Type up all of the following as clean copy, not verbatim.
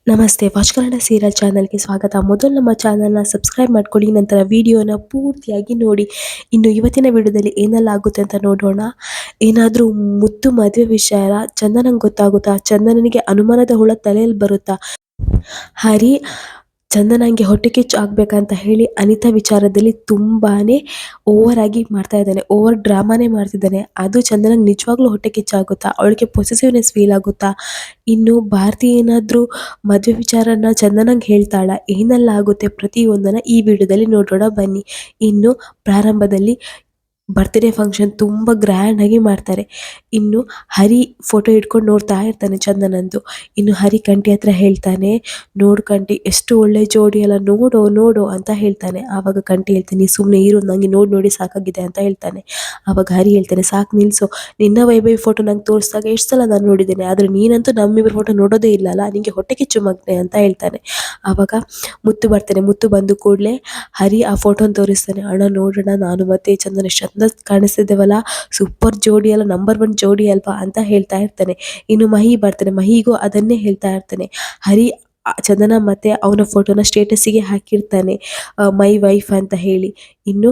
ನಮಸ್ತೆ watch Kannada serial ಚಾನಲ್ಗೆ ಸ್ವಾಗತ. ಮೊದಲು ನಮ್ಮ ಚಾನಲ್ನ ಸಬ್ಸ್ಕ್ರೈಬ್ ಮಾಡ್ಕೊಳ್ಳಿ, ನಂತರ ವಿಡಿಯೋನ ಪೂರ್ತಿಯಾಗಿ ನೋಡಿ. ಇನ್ನು ಇವತ್ತಿನ ವಿಡಿಯೋದಲ್ಲಿ ಏನೆಲ್ಲ ಆಗುತ್ತೆ ಅಂತ ನೋಡೋಣ. ಏನಾದರೂ ಮುತ್ತು ಮದುವೆ ವಿಚಾರ ಚಂದನಂಗೆ ಗೊತ್ತಾಗುತ್ತಾ? ಚಂದನನಿಗೆ ಅನುಮಾನದ ಹುಳ ತಲೆಯಲ್ಲಿ ಬರುತ್ತಾ? ಹರಿ ಚಂದನಂಗೆ ಹೊಟ್ಟೆ ಕಿಚ್ಚು ಆಗ್ಬೇಕಂತ ಹೇಳಿ ಅನಿತಾ ವಿಚಾರದಲ್ಲಿ ತುಂಬಾನೇ ಓವರ್ ಆಗಿ ಮಾಡ್ತಾ ಇದ್ದಾನೆ, ಓವರ್ ಡ್ರಾಮಾನೇ ಮಾಡ್ತಿದ್ದಾನೆ. ಅದು ಚಂದನಂಗೆ ನಿಜವಾಗ್ಲೂ ಹೊಟ್ಟೆ ಕಿಚ್ಚಾಗುತ್ತಾ? ಅವಳಿಗೆ ಪೊಸೆಸಿವ್ನೆಸ್ ಫೀಲ್ ಆಗುತ್ತಾ? ಇನ್ನು ಭಾರತಿ ಏನಾದರೂ ಮದುವೆ ವಿಚಾರನ ಚಂದನಂಗೆ ಹೇಳ್ತಾಳ? ಏನೆಲ್ಲ ಆಗುತ್ತೆ ಪ್ರತಿಯೊಂದನ್ನು ಈ ವಿಡಿಯೋದಲ್ಲಿ ನೋಡೋಣ ಬನ್ನಿ. ಇನ್ನು ಪ್ರಾರಂಭದಲ್ಲಿ ಬರ್ತ್ಡೇ ಫಂಕ್ಷನ್ ತುಂಬ ಗ್ರ್ಯಾಂಡಾಗಿ ಮಾಡ್ತಾರೆ. ಇನ್ನು ಹರಿ ಫೋಟೋ ಇಟ್ಕೊಂಡು ನೋಡ್ತಾ ಇರ್ತಾನೆ ಚಂದನಂದು. ಇನ್ನು ಹರಿ ಕಂಠಿ ಹತ್ರ ಹೇಳ್ತಾನೆ, ನೋಡು ಕಂಠಿ ಎಷ್ಟು ಒಳ್ಳೆ ಜೋಡಿ ಅಲ್ಲ, ನೋಡು ನೋಡು ಅಂತ ಹೇಳ್ತಾನೆ. ಆವಾಗ ಕಂಠಿ ಹೇಳ್ತಾನೆ, ಸುಮ್ಮನೆ ಇರು, ನನಗೆ ನೋಡಿ ನೋಡಿ ಸಾಕಾಗಿದೆ ಅಂತ ಹೇಳ್ತಾನೆ. ಆವಾಗ ಹರಿ ಹೇಳ್ತಾನೆ, ಸಾಕು ನಿಲ್ಲಿಸು, ನಿನ್ನ ವೈಭವಿ ಫೋಟೋ ನಂಗೆ ತೋರಿಸಿದಾಗ ಎಷ್ಟು ಸಲ ನಾನು ನೋಡಿದ್ದೇನೆ, ಆದರೆ ನೀನಂತೂ ನಮ್ಮಿಬ್ಬರ ಫೋಟೋ ನೋಡೋದೇ ಇಲ್ಲಲ್ಲ, ನಿನಗೆ ಹೊಟ್ಟೆ ಕಿಚ್ಚು ಮಗ್ನೆ ಅಂತ ಹೇಳ್ತಾನೆ. ಆವಾಗ ಮುತ್ತು ಬರ್ತಾನೆ. ಮುತ್ತು ಬಂದು ಕೂಡಲೇ ಹರಿ ಆ ಫೋಟೋನ ತೋರಿಸ್ತಾನೆ. ಅಣ್ಣ ನೋಡೋಣ, ನಾನು ಮತ್ತೆ ಚಂದನ ಎಷ್ಟು ಚಂದ ಕಾಣಿಸ್ತಿದ್ದೇವಲ್ಲ, ಸೂಪರ್ ಜೋಡಿ ಅಲ್ಲ, ನಂಬರ್ 1 ಜೋಡಿ ಅಲ್ವಾ ಅಂತ ಹೇಳ್ತಾ ಇರ್ತಾನೆ. ಇನ್ನು ಮಹಿ ಬರ್ತಾನೆ. ಮಹಿಗೂ ಅದನ್ನೇ ಹೇಳ್ತಾ ಇರ್ತಾನೆ. ಹರಿ ಚಂದನ ಮತ್ತೆ ಅವನ ಫೋಟೋನ ಸ್ಟೇಟಸ್ಸಿಗೆ ಹಾಕಿರ್ತಾನೆ, ಮೈ ವೈಫ್ ಅಂತ ಹೇಳಿ. ಇನ್ನು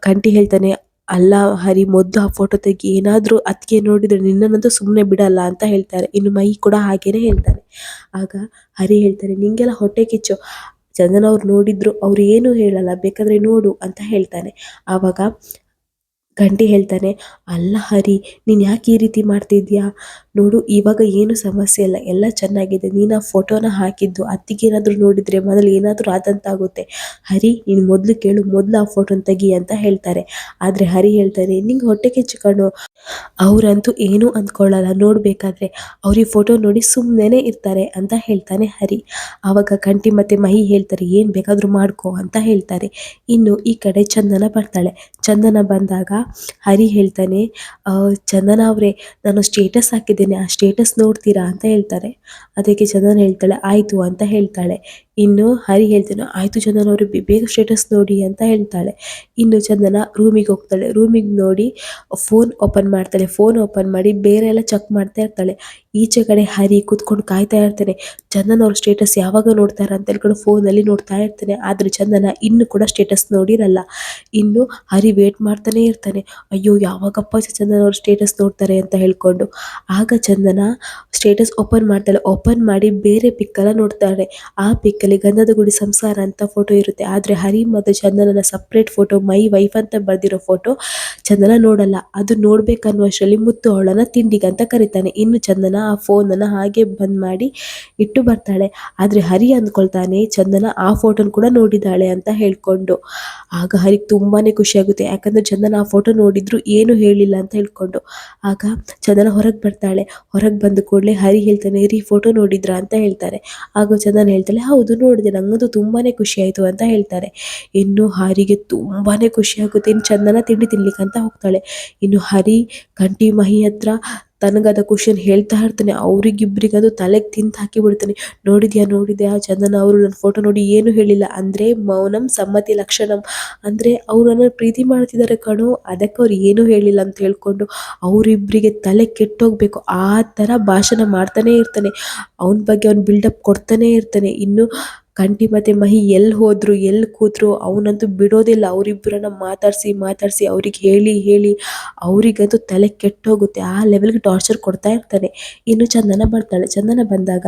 ಕಂಠಿ ಹೇಳ್ತಾನೆ, ಅಲ್ಲ ಹರಿ, ಮೊದಲು ಆ ಫೋಟೋ ತೆಗಿ, ಏನಾದರೂ ಅದಕ್ಕೆ ನೋಡಿದ್ರೆ ನಿನ್ನನ್ನಂತೂ ಸುಮ್ಮನೆ ಬಿಡಲ್ಲ ಅಂತ ಹೇಳ್ತಾರೆ. ಇನ್ನು ಮೈ ಕೂಡ ಹಾಗೇನೆ ಹೇಳ್ತಾನೆ. ಆಗ ಹರಿ ಹೇಳ್ತಾರೆ, ನಿಂಗೆಲ್ಲ ಹೊಟ್ಟೆ ಕಿಚ್ಚು, ಚಂದನ ಅವ್ರು ನೋಡಿದ್ರು ಅವ್ರು ಏನೂ ಹೇಳಲ್ಲ, ಬೇಕಾದರೆ ನೋಡು ಅಂತ ಹೇಳ್ತಾನೆ. ಆವಾಗ ಗಂಟಿ ಹೇಳ್ತಾನೆ, ಅಲ್ಲ ಹರಿ, ನೀನು ಯಾಕೆ ಈ ರೀತಿ ಮಾಡ್ತಿದ್ಯಾ? ನೋಡು, ಇವಾಗ ಏನು ಸಮಸ್ಯೆ ಇಲ್ಲ, ಎಲ್ಲ ಚೆನ್ನಾಗಿದೆ. ನೀನು ಆ ಫೋಟೋನ ಹಾಕಿದ್ದು ಅತ್ತಿಗೇನಾದರೂ ನೋಡಿದರೆ ಮೊದಲು ಏನಾದರೂ ಆದಂತಾಗುತ್ತೆ. ಹರಿ, ನೀನು ಮೊದಲು ಕೇಳು, ಮೊದಲು ಆ ಫೋಟೋನ ತೆಗಿ ಅಂತ ಹೇಳ್ತಾರೆ. ಆದರೆ ಹರಿ ಹೇಳ್ತಾನೆ, ನಿಂಗೆ ಹೊಟ್ಟೆ ಕಿಚ್ಚು ಕಣೋ, ಅವರಂತೂ ಏನೂ ಅಂದ್ಕೊಳ್ಳಲ್ಲ, ನೋಡಬೇಕಾದ್ರೆ ಅವ್ರ ಫೋಟೋ ನೋಡಿ ಸುಮ್ಮನೆ ಇರ್ತಾರೆ ಅಂತ ಹೇಳ್ತಾನೆ ಹರಿ. ಆವಾಗ ಕಂಠಿ ಮತ್ತು ಮಹಿ ಹೇಳ್ತಾರೆ, ಏನು ಬೇಕಾದರೂ ಮಾಡ್ಕೋ ಅಂತ ಹೇಳ್ತಾರೆ. ಇನ್ನು ಈ ಕಡೆ ಚಂದನ ಬರ್ತಾಳೆ. ಚಂದನ ಬಂದಾಗ ಹರಿ ಹೇಳ್ತಾನೆ, ಚಂದನ ಅವರೇ, ನಾನು ಸ್ಟೇಟಸ್ ಹಾಕಿದ್ದೇನೆ, ಆ ಸ್ಟೇಟಸ್ ನೋಡ್ತೀರಾ ಅಂತ ಹೇಳ್ತಾರೆ. ಅದಕ್ಕೆ ಚಂದನ ಹೇಳ್ತಾಳೆ, ಆಯಿತು ಅಂತ ಹೇಳ್ತಾಳೆ. ಇನ್ನು ಹರಿ ಹೇಳ್ತಾನೆ, ಆಯಿತು ಚಂದನ ಅವರು, ಬೇಗ ಸ್ಟೇಟಸ್ ನೋಡಿ ಅಂತ ಹೇಳ್ತಾಳೆ. ಇನ್ನು ಚಂದನ ರೂಮಿಗೆ ಹೋಗ್ತಾಳೆ. ರೂಮಿಗೆ ನೋಡಿ ಫೋನ್ ಓಪನ್ ಮಾಡ್ತಾಳೆ. ಫೋನ್ ಓಪನ್ ಮಾಡಿ ಬೇರೆ ಎಲ್ಲ ಚೆಕ್ ಮಾಡ್ತಾ ಇರ್ತಾಳೆ. ಈಚೆ ಕಡೆ ಹರಿ ಕೂತ್ಕೊಂಡು ಕಾಯ್ತಾ ಇರ್ತಾನೆ, ಚಂದನ ಅವ್ರ ಸ್ಟೇಟಸ್ ಯಾವಾಗ ನೋಡ್ತಾರೆ ಅಂತ ಹೇಳ್ಕೊಂಡು ಫೋನಲ್ಲಿ ನೋಡ್ತಾ ಇರ್ತಾನೆ. ಆದರೆ ಚಂದನ ಇನ್ನೂ ಕೂಡ ಸ್ಟೇಟಸ್ ನೋಡಿರಲ್ಲ. ಇನ್ನು ಹರಿ ವೇಟ್ ಮಾಡ್ತಾನೆ ಇರ್ತಾನೆ, ಅಯ್ಯೋ ಯಾವಾಗಪ್ಪ ಚಂದನ ಅವ್ರ ಸ್ಟೇಟಸ್ ನೋಡ್ತಾರೆ ಅಂತ ಹೇಳ್ಕೊಂಡು. ಆಗ ಚಂದನ ಸ್ಟೇಟಸ್ ಓಪನ್ ಮಾಡ್ತಾಳೆ. ಓಪನ್ ಮಾಡಿ ಬೇರೆ ಪಿಕ್ಕೆಲ್ಲ ನೋಡ್ತಾಳೆ. ಆ ಪಿಕ್ಕಲ್ಲಿ ಗಂಧದ ಗುಡಿ ಸಂಸಾರ ಅಂತ ಫೋಟೋ ಇರುತ್ತೆ. ಆದರೆ ಹರಿ ಮತ್ತು ಚಂದನನ ಸಪ್ರೇಟ್ ಫೋಟೋ, ಮೈ ವೈಫ್ ಅಂತ ಬರೆದಿರೋ ಫೋಟೋ ಚಂದನ ನೋಡಲ್ಲ. ಅದು ನೋಡ್ಬೇಕನ್ನುವಷ್ಟರಲ್ಲಿ ಮುತ್ತು ಅವಳನ್ನು ತಿಂಡಿಗಂತ ಕರೀತಾನೆ. ಇನ್ನು ಚಂದನ ಆ ಫೋನನ್ನು ಹಾಗೆ ಬಂದ್ ಮಾಡಿ ಇಟ್ಟು ಬರ್ತಾಳೆ. ಆದರೆ ಹರಿ ಅಂದ್ಕೊಳ್ತಾನೆ, ಚಂದನ ಆ ಫೋಟೋನ ಕೂಡ ನೋಡಿದ್ದಾಳೆ ಅಂತ ಹೇಳ್ಕೊಂಡು. ಆಗ ಹರಿಗೆ ತುಂಬಾ ಖುಷಿಯಾಗುತ್ತೆ, ಯಾಕಂದರೆ ಚಂದನ ಆ ಫೋಟೋ ನೋಡಿದ್ರು ಏನು ಹೇಳಿಲ್ಲ ಅಂತ ಹೇಳ್ಕೊಂಡು. ಆಗ ಚಂದನ ಹೊರಗೆ ಬರ್ತಾಳೆ. ಹೊರಗೆ ಬಂದ ಕೂಡಲೇ ಹರಿ ಹೇಳ್ತಾನೆ, ರೀ ಫೋಟೋ ನೋಡಿದ್ರಾ ಅಂತ ಹೇಳ್ತಾರೆ. ಆಗ ಚಂದನ ಹೇಳ್ತಾಳೆ, ಹೌದು ನೋಡಿದೆ, ನಂಗಂತೂ ತುಂಬಾ ಖುಷಿ ಆಯಿತು ಅಂತ ಹೇಳ್ತಾರೆ. ಇನ್ನು ಹರಿಗೆ ತುಂಬಾ ಖುಷಿಯಾಗುತ್ತೆ. ಇನ್ನು ಚಂದನ ತಿಂಡಿ ತಿನ್ಲಿಕ್ಕೆ ಅಂತ ಹೋಗ್ತಾಳೆ. ಇನ್ನು ಹರಿ ಕಂಠಿ ಮಹಿ ಹತ್ರ ತನಗದ ಖುಷಿಯನ್ನು ಹೇಳ್ತಾ ಇರ್ತಾನೆ. ಅವರಿಗಿಬ್ಬರಿಗದು ತಲೆಗೆ ತಿಂದು ಹಾಕಿಬಿಡ್ತಾನೆ. ನೋಡಿದ್ಯಾ ಚಂದನ ಅವರು ನನ್ನ ಫೋಟೋ ನೋಡಿ ಏನು ಹೇಳಿಲ್ಲ, ಅಂದರೆ ಮೌನಂ ಸಮ್ಮತಿ ಲಕ್ಷಣಂ, ಅಂದರೆ ಅವರು ನನ್ನನ್ನು ಪ್ರೀತಿ ಮಾಡ್ತಿದ್ದಾರೆ ಕಣೋ, ಅದಕ್ಕೆ ಅವ್ರು ಏನೂ ಹೇಳಿಲ್ಲ ಅಂತ ಹೇಳ್ಕೊಂಡು ಅವರಿಬ್ಬರಿಗೆ ತಲೆ ಕೆಟ್ಟೋಗ್ಬೇಕು ಆ ಥರ ಭಾಷಣ ಮಾಡ್ತಾನೆ ಇರ್ತಾನೆ. ಅವನ ಬಗ್ಗೆ ಅವ್ನು ಬಿಲ್ಡಪ್ ಕೊಡ್ತಾನೆ ಇರ್ತಾನೆ. ಇನ್ನು ಕಂಠಿ ಮತ್ತು ಮಹಿ ಎಲ್ಲಿ ಹೋದ್ರು ಎಲ್ಲಿ ಕೂತ್ರು ಅವನಂತೂ ಬಿಡೋದಿಲ್ಲ. ಅವರಿಬ್ಬರನ್ನ ಮಾತಾಡಿಸಿ ಅವ್ರಿಗೆ ಹೇಳಿ ಅವರಿಗಂತೂ ತಲೆ ಕೆಟ್ಟೋಗುತ್ತೆ. ಆ ಲೆವೆಲ್ಗೆ ಟಾರ್ಚರ್ ಕೊಡ್ತಾ ಇರ್ತಾನೆ. ಇನ್ನು ಚಂದನ ಬರ್ತಾಳೆ. ಚಂದನ ಬಂದಾಗ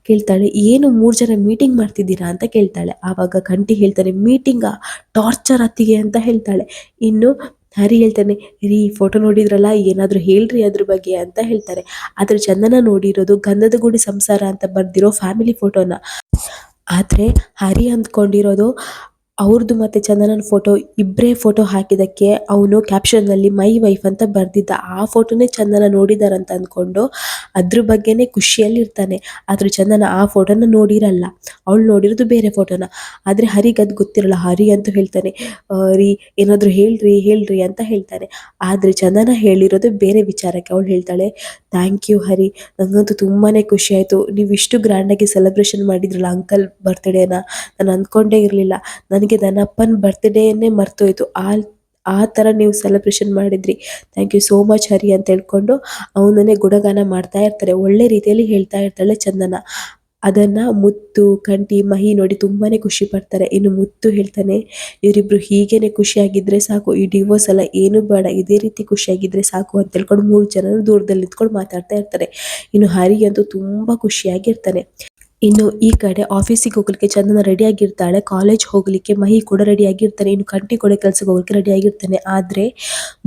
ಕೇಳ್ತಾಳೆ, ಏನು 3 ಜನ ಮೀಟಿಂಗ್ ಮಾಡ್ತಿದ್ದೀರಾ ಅಂತ ಕೇಳ್ತಾಳೆ. ಆವಾಗ ಕಂಠಿ ಹೇಳ್ತಾನೆ, ಮೀಟಿಂಗಾ, ಟಾರ್ಚರ್ ಅತ್ತಿಗೆ ಅಂತ ಹೇಳ್ತಾಳೆ. ಇನ್ನು ಹರಿ ಹೇಳ್ತಾನೆ, ರೀ ಫೋಟೋ ನೋಡಿದ್ರಲ್ಲ, ಏನಾದರೂ ಹೇಳ್ರಿ ಅದ್ರ ಬಗ್ಗೆ ಅಂತ ಹೇಳ್ತಾರೆ. ಆದರೆ ಚಂದನ ನೋಡಿರೋದು ಗಂಧದ ಗುಡಿ ಸಂಸಾರ ಅಂತ ಬರ್ದಿರೋ ಫ್ಯಾಮಿಲಿ ಫೋಟೋನ. ಆದರೆ ಹರಿ ಅಂದ್ಕೊಂಡಿರೋದು ಅವ್ರದ್ದು ಮತ್ತು ಚಂದನನ ಫೋಟೋ ಇಬ್ಬರೇ ಫೋಟೋ ಹಾಕಿದ್ದಕ್ಕೆ ಅವನು ಕ್ಯಾಪ್ಷನ್ನಲ್ಲಿ ಮೈ ವೈಫ್ ಅಂತ ಬರೆದಿದ್ದ. ಆ ಫೋಟೋನೇ ಚಂದನ ನೋಡಿದಾರಂತ ಅಂದ್ಕೊಂಡು ಅದ್ರ ಬಗ್ಗೆನೇ ಖುಷಿಯಲ್ಲಿರ್ತಾನೆ. ಆದರೆ ಚಂದನ ಆ ಫೋಟೋನ ನೋಡಿರಲ್ಲ, ಅವಳು ನೋಡಿರೋದು ಬೇರೆ ಫೋಟೋನ. ಆದರೆ ಹರಿಗೆ ಅದು ಗೊತ್ತಿರಲ್ಲ. ಹರಿ ಅಂತೂ ಹೇಳ್ತಾನೆ, ರೀ ಏನಾದರೂ ಹೇಳ್ರಿ ಅಂತ ಹೇಳ್ತಾನೆ. ಆದರೆ ಚಂದನ ಹೇಳಿರೋದು ಬೇರೆ ವಿಚಾರಕ್ಕೆ. ಅವಳು ಹೇಳ್ತಾಳೆ, ಥ್ಯಾಂಕ್ ಯು ಹರಿ, ನನಗಂತೂ ತುಂಬಾ ಖುಷಿ ಆಯಿತು, ನೀವು ಇಷ್ಟು ಗ್ರ್ಯಾಂಡಾಗಿ ಸೆಲೆಬ್ರೇಷನ್ ಮಾಡಿದ್ರಲ್ಲ ಅಂಕಲ್ ಬರ್ತ್ಡೇನ, ನಾನು ಅಂದ್ಕೊಂಡೇ ಇರಲಿಲ್ಲ, ನನಗೆ ನನ್ನ ಅಪ್ಪನ ಬರ್ತ್ಡೇಯನ್ನೇ ಮರ್ತೋಯ್ತು, ಆ ಥರ ನೀವು ಸೆಲೆಬ್ರೇಷನ್ ಮಾಡಿದ್ರಿ, ಥ್ಯಾಂಕ್ ಯು ಸೋ ಮಚ್ ಹರಿ ಅಂತ ಹೇಳ್ಕೊಂಡು ಅವನನ್ನೇ ಗುಣಗಾನ ಮಾಡ್ತಾ ಇರ್ತಾರೆ. ಒಳ್ಳೆ ರೀತಿಯಲ್ಲಿ ಹೇಳ್ತಾ ಇರ್ತಾಳೆ ಚಂದನ. ಅದನ್ನ ಮುತ್ತು, ಕಂಠಿ, ಮಹಿ ನೋಡಿ ತುಂಬಾನೇ ಖುಷಿ ಪಡ್ತಾರೆ. ಇನ್ನು ಮುತ್ತು ಹೇಳ್ತಾನೆ, ಇವರಿಬ್ರು ಹೀಗೇನೆ ಖುಷಿಯಾಗಿದ್ರೆ ಸಾಕು, ಈ ಡಿವೋರ್ಸ್ ಎಲ್ಲ ಏನು ಬೇಡ, ಇದೇ ರೀತಿ ಖುಷಿಯಾಗಿದ್ರೆ ಸಾಕು ಅಂತ ಹೇಳ್ಕೊಂಡು 3 ಜನ ದೂರದಲ್ಲಿ ನಿಂತ್ಕೊಂಡು ಮಾತಾಡ್ತಾ ಇರ್ತಾರೆ. ಇನ್ನು ಹರಿ ಅಂತೂ ತುಂಬಾ ಖುಷಿಯಾಗಿರ್ತಾನೆ. ಇನ್ನು ಈ ಕಡೆ ಆಫೀಸಿಗೆ ಹೋಗ್ಲಿಕ್ಕೆ ಚಂದನ ರೆಡಿ ಆಗಿರ್ತಾಳೆ, ಕಾಲೇಜ್ ಹೋಗ್ಲಿಕ್ಕೆ ಮಹಿ ಕೂಡ ರೆಡಿ ಆಗಿರ್ತಾನೆ, ಇನ್ನು ಕಂಠಿ ಕೂಡ ಕೆಲ್ಸಕ್ಕೆ ಹೋಗ್ಲಿಕ್ಕೆ ರೆಡಿ ಆಗಿರ್ತಾನೆ. ಆದ್ರೆ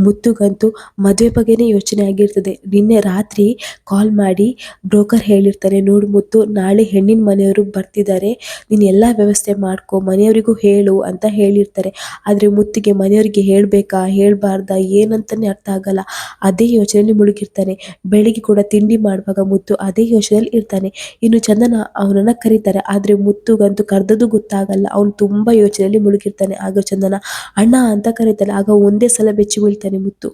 ಮುತ್ತುಗಂತೂ ಮದುವೆ ಬಗ್ಗೆನೇ ಯೋಚನೆ ಆಗಿರ್ತದೆ. ನಿನ್ನೆ ರಾತ್ರಿ ಕಾಲ್ ಮಾಡಿ ಬ್ರೋಕರ್ ಹೇಳಿರ್ತಾನೆ, ನೋಡು ಮುತ್ತು, ನಾಳೆ ಹೆಣ್ಣಿನ ಮನೆಯವರು ಬರ್ತಿದ್ದಾರೆ, ನೀನು ಎಲ್ಲ ವ್ಯವಸ್ಥೆ ಮಾಡ್ಕೊ, ಮನೆಯವರಿಗೂ ಹೇಳು ಅಂತ ಹೇಳಿರ್ತಾರೆ. ಆದ್ರೆ ಮುತ್ತಿಗೆ ಮನೆಯವರಿಗೆ ಹೇಳ್ಬೇಕಾ ಹೇಳ್ಬಾರ್ದಾ ಏನಂತಾನೆ ಅರ್ಥ ಆಗಲ್ಲ. ಅದೇ ಯೋಚನೆಯಲ್ಲಿ ಮುಳುಗಿರ್ತಾನೆ. ಬೆಳಿಗ್ಗೆ ಕೂಡ ತಿಂಡಿ ಮಾಡುವಾಗ ಮುತ್ತು ಅದೇ ಯೋಚನೆಯಲ್ಲಿ ಇರ್ತಾನೆ. ಇನ್ನು ಚಂದನ ಅವನನ್ನ ಕರೀತಾರೆ, ಆದ್ರೆ ಮುತ್ತುಗಂತೂ ಕರೆದದ್ದು ಗೊತ್ತಾಗಲ್ಲ. ಅವನು ತುಂಬಾ ಯೋಚನೆಯಲ್ಲಿ ಮುಳುಗಿರ್ತಾನೆ. ಆಗ ಚಂದನ ಅಣ್ಣ ಅಂತ ಕರೀತಾಳೆ. ಆಗ ಒಂದೇ ಸಲ ಬೆಚ್ಚಿ ಬೀಳ್ತಾನೆ ಮುತ್ತು.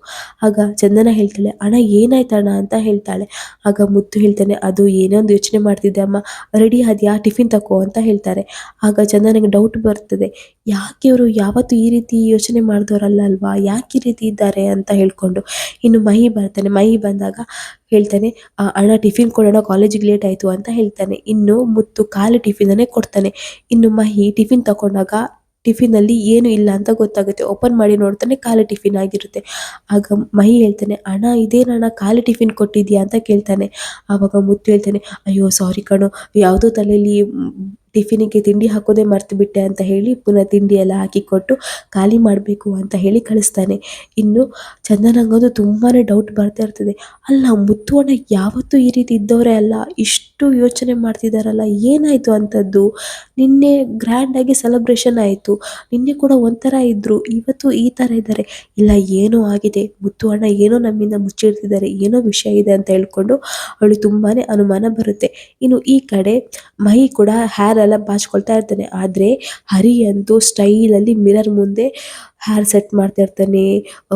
ಆಗ ಚಂದನ ಹೇಳ್ತಾಳೆ, ಅಣ್ಣ ಏನಾಯ್ತಣ್ಣ ಅಂತ ಹೇಳ್ತಾಳೆ. ಆಗ ಮುತ್ತು ಹೇಳ್ತಾನೆ, ಅದು ಏನೋ ಒಂದು ಯೋಚನೆ ಮಾಡ್ತಿದ್ದೆ ಅಮ್ಮ, ರೆಡಿ ಆದ್ಯಾ, ಟಿಫಿನ್ ತಕೋ ಅಂತ ಹೇಳ್ತಾರೆ. ಆಗ ಚಂದನಿಗೆ ಡೌಟ್ ಬರ್ತದೆ, ಯಾಕೆ ಇವರು ಯಾವತ್ತು ಈ ರೀತಿ ಯೋಚನೆ ಮಾಡಿದವರಲ್ಲ ಅಲ್ವಾ, ಯಾಕೆ ಈ ರೀತಿ ಇದ್ದಾರೆ ಅಂತ ಹೇಳ್ಕೊಂಡು. ಇನ್ನು ಮಹಿ ಬರ್ತಾನೆ. ಮಹಿ ಬಂದಾಗ ಹೇಳ್ತಾನೆ, ಅಣ್ಣ ಟಿಫಿನ್ ಕೊಡೋಣ, ಕಾಲೇಜಿಗೆ ಲೇಟ್ ಆಯ್ತು ಅಂತ ಹೇಳ್ತಾನೆ. ಇನ್ನು ಮುತ್ತು ಖಾಲಿ ಟಿಫಿನನ್ನೇ ಕೊಡ್ತಾನೆ. ಇನ್ನು ಮಹಿ ಟಿಫಿನ್ ತಕೊಂಡಾಗ ಟಿಫಿನಲ್ಲಿ ಏನು ಇಲ್ಲ ಅಂತ ಗೊತ್ತಾಗುತ್ತೆ. ಓಪನ್ ಮಾಡಿ ನೋಡ್ತಾನೆ, ಖಾಲಿ ಟಿಫಿನ್ ಆಗಿರುತ್ತೆ. ಆಗ ಮಹಿ ಹೇಳ್ತಾನೆ, ಅಣ್ಣ ಇದೇನಣ್ಣ ಖಾಲಿ ಟಿಫಿನ್ ಕೊಟ್ಟಿದ್ಯಾ ಅಂತ ಕೇಳ್ತಾನೆ. ಆವಾಗ ಮುತ್ತು ಹೇಳ್ತಾನೆ, ಅಯ್ಯೋ ಸಾರಿ ಕಣೋ, ಯಾವುದೋ ತಲೆಯಲ್ಲಿ ಟಿಫಿನಿಗೆ ತಿಂಡಿ ಹಾಕೋದೇ ಮರ್ತು ಬಿಟ್ಟೆ ಅಂತ ಹೇಳಿ ಪುನಃ ತಿಂಡಿ ಎಲ್ಲ ಹಾಕಿಕೊಟ್ಟು ಖಾಲಿ ಮಾಡಬೇಕು ಅಂತ ಹೇಳಿ ಕಳಿಸ್ತಾನೆ. ಇನ್ನು ಚಂದನಂಗಂದು ತುಂಬಾ ಡೌಟ್ ಬರ್ತಾ ಇರ್ತದೆ, ಅಲ್ಲ ಮುತ್ತು ಅಣ್ಣ ಯಾವತ್ತೂ ಈ ರೀತಿ ಇದ್ದವರೇ ಅಲ್ಲ, ಇಷ್ಟು ಯೋಚನೆ ಮಾಡ್ತಿದ್ದಾರಲ್ಲ, ಏನಾಯಿತು ಅಂಥದ್ದು, ನಿನ್ನೆ ಗ್ರ್ಯಾಂಡಾಗಿ ಸೆಲೆಬ್ರೇಷನ್ ಆಯಿತು, ನಿನ್ನೆ ಕೂಡ ಒಂಥರ ಇದ್ದರು, ಇವತ್ತು ಈ ಥರ ಇದ್ದಾರೆ, ಇಲ್ಲ ಏನೋ ಆಗಿದೆ, ಮುತ್ತು ಅಣ್ಣ ಏನೋ ನಮ್ಮಿಂದ ಮುಚ್ಚಿಡ್ತಿದ್ದಾರೆ, ಏನೋ ವಿಷಯ ಇದೆ ಅಂತ ಹೇಳ್ಕೊಂಡು ಅವಳಿಗೆ ತುಂಬಾ ಅನುಮಾನ ಬರುತ್ತೆ. ಇನ್ನು ಈ ಕಡೆ ಮಹಿ ಕೂಡ ಹೇರ್ ಎಲ್ಲ ಬಾಚ್ಕೊಳ್ತಾ ಇರ್ತಾನೆ. ಆದರೆ ಹರಿ ಅಂತೂ ಸ್ಟೈಲಲ್ಲಿ ಮಿರರ್ ಮುಂದೆ ಹೇರ್ ಸೆಟ್ ಮಾಡ್ತಾ ಇರ್ತಾನೆ,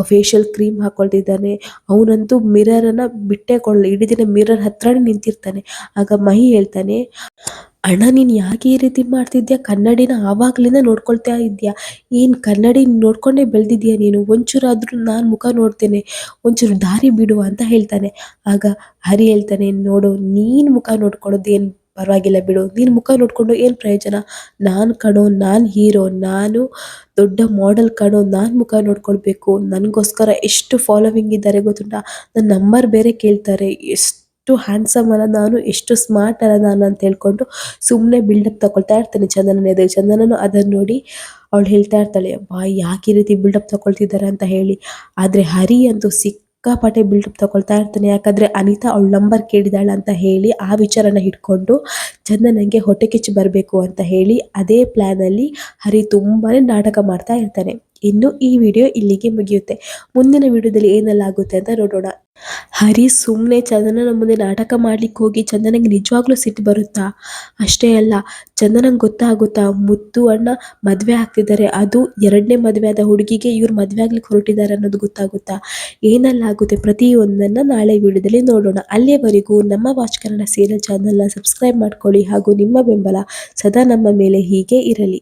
ಫೇಶಿಯಲ್ ಕ್ರೀಮ್ ಹಾಕೊಳ್ತಿದ್ದಾನೆ. ಅವನಂತೂ ಮಿರರನ್ನು ಬಿಟ್ಟೇ ಕೊಡಲ್ಲ, ಇಡೀ ದಿನ ಮಿರರ್ ಹತ್ರನೇ ನಿಂತಿರ್ತಾನೆ. ಆಗ ಮಹಿ ಹೇಳ್ತಾನೆ, ಅಣ್ಣ ನೀನು ಯಾಕೆ ಈ ರೀತಿ ಮಾಡ್ತಿದ್ಯಾ, ಕನ್ನಡಿನ ಆವಾಗಲಿಂದ ನೋಡ್ಕೊಳ್ತಾ ಇದ್ಯಾ, ಏನು ಕನ್ನಡಿ ನೋಡ್ಕೊಂಡೇ ಬೆಳೆದಿದ್ಯಾ ನೀನು, ಒಂಚೂರಾದ್ರೂ ನಾನು ಮುಖ ನೋಡ್ತೇನೆ, ಒಂಚೂರು ದಾರಿ ಬಿಡು ಅಂತ ಹೇಳ್ತಾನೆ. ಆಗ ಹರಿ ಹೇಳ್ತಾನೆ, ನೋಡು ನೀನು ಮುಖ ನೋಡ್ಕೊಳ್ಳೋದೇನು ಪರವಾಗಿಲ್ಲ ಬಿಡು, ನೀನು ಮುಖ ನೋಡಿಕೊಂಡು ಏನು ಪ್ರಯೋಜನ, ನಾನು ಕಣೋ, ನಾನು ಹೀರೋ, ನಾನು ದೊಡ್ಡ ಮಾಡೆಲ್ ಕಣೋ, ನಾನು ಮುಖ ನೋಡ್ಕೊಳ್ಬೇಕು, ನನಗೋಸ್ಕರ ಎಷ್ಟು ಫಾಲೋವಿಂಗ್ ಇದ್ದಾರೆ ಗೊತ್ತುಂಟಾ, ನನ್ನ ನಂಬರ್ ಬೇರೆ ಕೇಳ್ತಾರೆ, ಎಷ್ಟು ಹ್ಯಾಂಡ್ಸಮ್ ಅಲ್ಲ ನಾನು, ಎಷ್ಟು ಸ್ಮಾರ್ಟ್ ಅಲ್ಲ ನಾನು ಅಂತ ಹೇಳ್ಕೊಂಡು ಸುಮ್ಮನೆ ಬಿಲ್ಡಪ್ ತಗೊಳ್ತಾ ಇರ್ತಾನೆ ಚಂದನನ ಎದುರು. ಚಂದನನು ಅದನ್ನು ನೋಡಿ ಅವಳು ಹೇಳ್ತಾ ಇರ್ತಾಳೆ, ಬಾ ಯಾಕೆ ಈ ರೀತಿ ಬಿಲ್ಡಪ್ ತಗೊಳ್ತಿದ್ದಾರೆ ಅಂತ ಹೇಳಿ. ಆದರೆ ಹರಿ ಅಂತೂ ಸಿಕ್ಕಾಪಟ್ಟೆ ಬಿಲ್ಡಪ್ ತಗೊಳ್ತಾ ಇರ್ತಾನೆ. ಯಾಕಂದರೆ ಅನಿತಾ ಅವಳ ನಂಬರ್ ಕೇಳಿದಾಳ ಅಂತ ಹೇಳಿ ಆ ವಿಚಾರನ ಹಿಡ್ಕೊಂಡು ಚಂದನಂಗೆ ಹೊಟ್ಟೆ ಕಿಚ್ಚು ಬರಬೇಕು ಅಂತ ಹೇಳಿ ಅದೇ ಪ್ಲ್ಯಾನಲ್ಲಿ ಹರಿ ತುಂಬಾ ನಾಟಕ ಮಾಡ್ತಾ ಇರ್ತಾನೆ. ಇನ್ನು ಈ ವಿಡಿಯೋ ಇಲ್ಲಿಗೆ ಮುಗಿಯುತ್ತೆ. ಮುಂದಿನ ವಿಡಿಯೋದಲ್ಲಿ ಏನೆಲ್ಲ ಆಗುತ್ತೆ ಅಂತ ನೋಡೋಣ. ಹರಿ ಸುಮ್ಮನೆ ಚಂದನನ ಮುಂದೆ ನಾಟಕ ಮಾಡ್ಲಿಕ್ಕೆ ಹೋಗಿ ಚಂದನಂಗೆ ನಿಜವಾಗ್ಲೂ ಸಿಟ್ಟು ಬರುತ್ತಾ? ಅಷ್ಟೇ ಅಲ್ಲ, ಚಂದನಂಗೆ ಗೊತ್ತಾಗುತ್ತಾ ಮುತ್ತು ಅಣ್ಣ ಮದುವೆ ಆಗ್ತಿದ್ದಾರೆ, ಅದು 2ನೇ ಮದುವೆ ಆದ ಹುಡುಗಿಗೆ ಇವ್ರು ಮದುವೆ ಆಗ್ಲಿಕ್ಕೆ ಹೊರಟಿದ್ದಾರೆ ಅನ್ನೋದು ಗೊತ್ತಾಗುತ್ತಾ? ಏನೆಲ್ಲ ಆಗುತ್ತೆ ಪ್ರತಿಯೊಂದನ್ನು ನಾಳೆ ವಿಡಿಯೋದಲ್ಲಿ ನೋಡೋಣ. ಅಲ್ಲಿಯವರೆಗೂ ನಮ್ಮ ವಾಚ್ ಕನ್ನಡ ಸೀರಿಯಲ್ ಚಾನಲ್ನ ಸಬ್ಸ್ಕ್ರೈಬ್ ಮಾಡ್ಕೊಳ್ಳಿ ಹಾಗೂ ನಿಮ್ಮ ಬೆಂಬಲ ಸದಾ ನಮ್ಮ ಮೇಲೆ ಹೀಗೆ ಇರಲಿ.